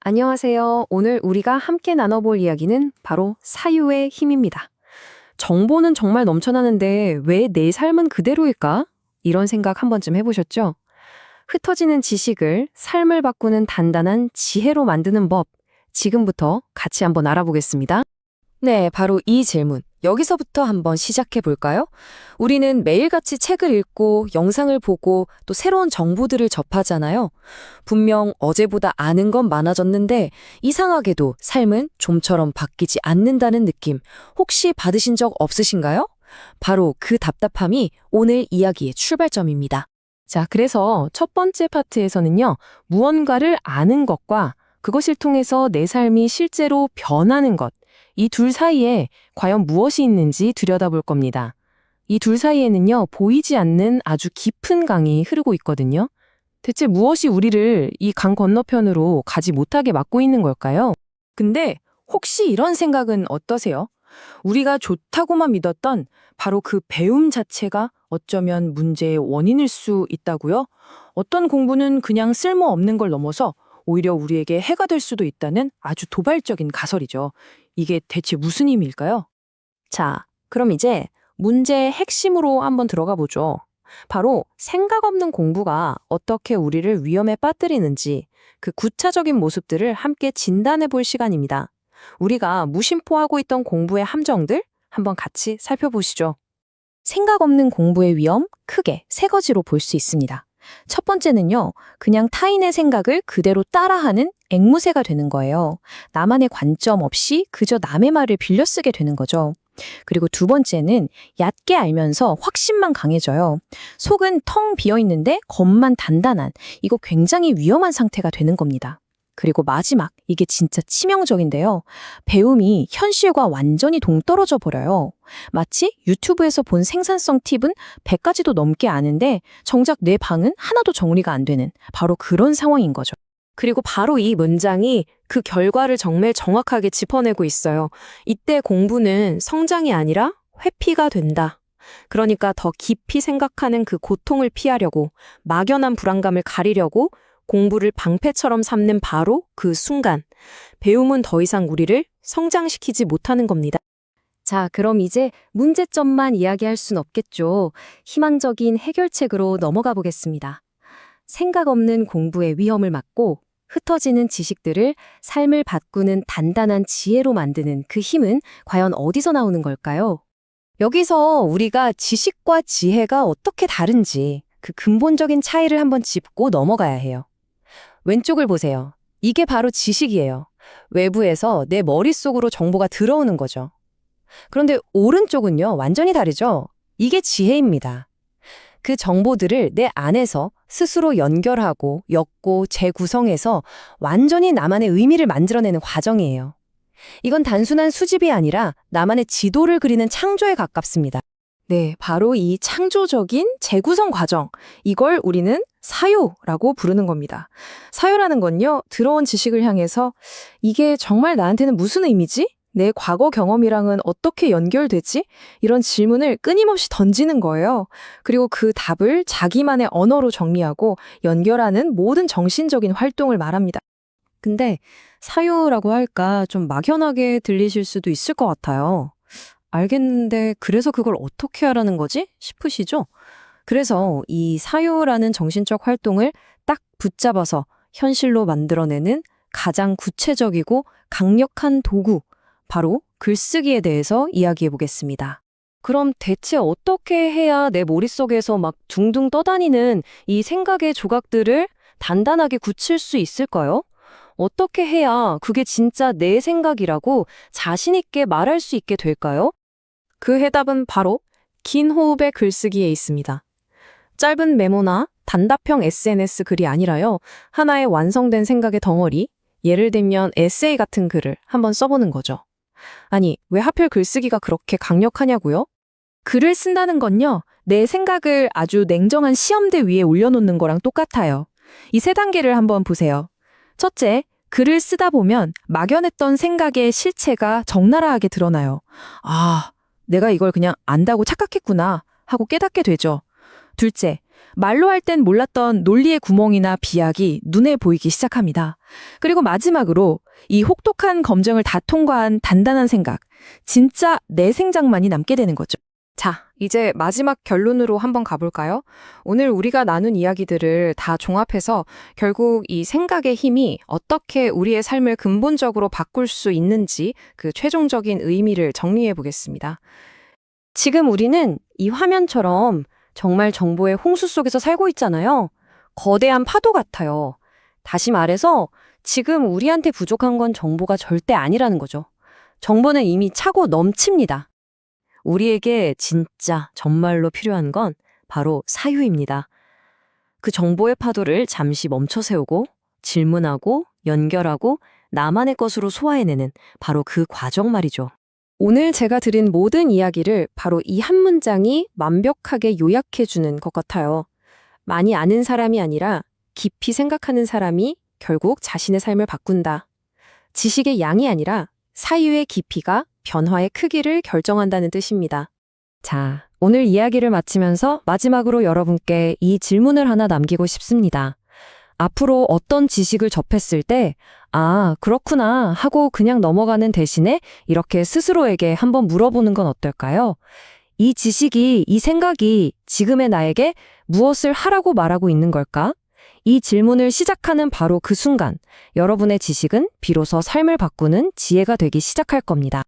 안녕하세요. 오늘 우리가 함께 나눠볼 이야기는 바로 사유의 힘입니다. 정보는 정말 넘쳐나는데 왜 내 삶은 그대로일까? 이런 생각 한 번쯤 해보셨죠? 흩어지는 지식을 삶을 바꾸는 단단한 지혜로 만드는 법. 지금부터 같이 한번 알아보겠습니다. 네, 바로 이 질문. 여기서부터 한번 시작해 볼까요? 우리는 매일같이 책을 읽고 영상을 보고 또 새로운 정보들을 접하잖아요. 분명 어제보다 아는 건 많아졌는데 이상하게도 삶은 좀처럼 바뀌지 않는다는 느낌 혹시 받으신 적 없으신가요? 바로 그 답답함이 오늘 이야기의 출발점입니다. 자, 그래서 첫 번째 파트에서는요, 무언가를 아는 것과 그것을 통해서 내 삶이 실제로 변하는 것, 이 둘 사이에 과연 무엇이 있는지 들여다볼 겁니다. 이 둘 사이에는요, 보이지 않는 아주 깊은 강이 흐르고 있거든요. 대체 무엇이 우리를 이 강 건너편으로 가지 못하게 막고 있는 걸까요? 근데 혹시 이런 생각은 어떠세요? 우리가 좋다고만 믿었던 바로 그 배움 자체가 어쩌면 문제의 원인일 수 있다고요? 어떤 공부는 그냥 쓸모없는 걸 넘어서 오히려 우리에게 해가 될 수도 있다는 아주 도발적인 가설이죠. 이게 대체 무슨 의미일까요? 자, 그럼 이제 문제의 핵심으로 한번 들어가 보죠. 바로 생각 없는 공부가 어떻게 우리를 위험에 빠뜨리는지 그 구체적인 모습들을 함께 진단해 볼 시간입니다. 우리가 무심포하고 있던 공부의 함정들 한번 같이 살펴보시죠. 생각 없는 공부의 위험 크게 세 가지로 볼 수 있습니다. 첫 번째는요, 그냥 타인의 생각을 그대로 따라하는 앵무새가 되는 거예요. 나만의 관점 없이 그저 남의 말을 빌려 쓰게 되는 거죠. 그리고 두 번째는 얕게 알면서 확신만 강해져요. 속은 텅 비어 있는데 겉만 단단한, 이거 굉장히 위험한 상태가 되는 겁니다. 그리고 마지막, 이게 진짜 치명적인데요. 배움이 현실과 완전히 동떨어져 버려요. 마치 유튜브에서 본 생산성 팁은 100가지도 넘게 아는데 정작 내 방은 하나도 정리가 안 되는 바로 그런 상황인 거죠. 그리고 바로 이 문장이 그 결과를 정말 정확하게 짚어내고 있어요. 이때 공부는 성장이 아니라 회피가 된다. 그러니까 더 깊이 생각하는 그 고통을 피하려고, 막연한 불안감을 가리려고 공부를 방패처럼 삼는 바로 그 순간, 배움은 더 이상 우리를 성장시키지 못하는 겁니다. 자, 그럼 이제 문제점만 이야기할 순 없겠죠. 희망적인 해결책으로 넘어가 보겠습니다. 생각 없는 공부의 위험을 막고 흩어지는 지식들을 삶을 바꾸는 단단한 지혜로 만드는 그 힘은 과연 어디서 나오는 걸까요? 여기서 우리가 지식과 지혜가 어떻게 다른지 그 근본적인 차이를 한번 짚고 넘어가야 해요. 왼쪽을 보세요. 이게 바로 지식이에요. 외부에서 내 머릿속으로 정보가 들어오는 거죠. 그런데 오른쪽은요, 완전히 다르죠? 이게 지혜입니다. 그 정보들을 내 안에서 스스로 연결하고 엮고 재구성해서 완전히 나만의 의미를 만들어내는 과정이에요. 이건 단순한 수집이 아니라 나만의 지도를 그리는 창조에 가깝습니다. 네, 바로 이 창조적인 재구성 과정, 이걸 우리는 사유라고 부르는 겁니다. 사유라는 건요, 들어온 지식을 향해서 이게 정말 나한테는 무슨 의미지? 내 과거 경험이랑은 어떻게 연결되지? 이런 질문을 끊임없이 던지는 거예요. 그리고 그 답을 자기만의 언어로 정리하고 연결하는 모든 정신적인 활동을 말합니다. 근데 사유라고 할까 좀 막연하게 들리실 수도 있을 것 같아요. 알겠는데 그래서 그걸 어떻게 하라는 거지? 싶으시죠? 그래서 이 사유라는 정신적 활동을 딱 붙잡아서 현실로 만들어내는 가장 구체적이고 강력한 도구, 바로 글쓰기에 대해서 이야기해 보겠습니다. 그럼 대체 어떻게 해야 내 머릿속에서 막 둥둥 떠다니는 이 생각의 조각들을 단단하게 굳힐 수 있을까요? 어떻게 해야 그게 진짜 내 생각이라고 자신 있게 말할 수 있게 될까요? 그 해답은 바로 긴 호흡의 글쓰기에 있습니다. 짧은 메모나 단답형 SNS 글이 아니라요, 하나의 완성된 생각의 덩어리, 예를 들면 에세이 같은 글을 한번 써보는 거죠. 아니, 왜 하필 글쓰기가 그렇게 강력하냐고요? 글을 쓴다는 건요, 내 생각을 아주 냉정한 시험대 위에 올려놓는 거랑 똑같아요. 이 세 단계를 한번 보세요. 첫째, 글을 쓰다 보면 막연했던 생각의 실체가 적나라하게 드러나요. 아, 내가 이걸 그냥 안다고 착각했구나 하고 깨닫게 되죠. 둘째, 말로 할 땐 몰랐던 논리의 구멍이나 비약이 눈에 보이기 시작합니다. 그리고 마지막으로 이 혹독한 검증을 다 통과한 단단한 생각, 진짜 내 생각만이 남게 되는 거죠. 자, 이제 마지막 결론으로 한번 가볼까요? 오늘 우리가 나눈 이야기들을 다 종합해서 결국 이 생각의 힘이 어떻게 우리의 삶을 근본적으로 바꿀 수 있는지 그 최종적인 의미를 정리해 보겠습니다. 지금 우리는 이 화면처럼 정말 정보의 홍수 속에서 살고 있잖아요. 거대한 파도 같아요. 다시 말해서 지금 우리한테 부족한 건 정보가 절대 아니라는 거죠. 정보는 이미 차고 넘칩니다. 우리에게 진짜 정말로 필요한 건 바로 사유입니다. 그 정보의 파도를 잠시 멈춰 세우고 질문하고 연결하고 나만의 것으로 소화해내는 바로 그 과정 말이죠. 오늘 제가 드린 모든 이야기를 바로 이 한 문장이 완벽하게 요약해주는 것 같아요. 많이 아는 사람이 아니라 깊이 생각하는 사람이 결국 자신의 삶을 바꾼다. 지식의 양이 아니라 사유의 깊이가 변화의 크기를 결정한다는 뜻입니다. 자, 오늘 이야기를 마치면서 마지막으로 여러분께 이 질문을 하나 남기고 싶습니다. 앞으로 어떤 지식을 접했을 때, 아, 그렇구나 하고 그냥 넘어가는 대신에 이렇게 스스로에게 한번 물어보는 건 어떨까요? 이 지식이, 이 생각이 지금의 나에게 무엇을 하라고 말하고 있는 걸까? 이 질문을 시작하는 바로 그 순간, 여러분의 지식은 비로소 삶을 바꾸는 지혜가 되기 시작할 겁니다.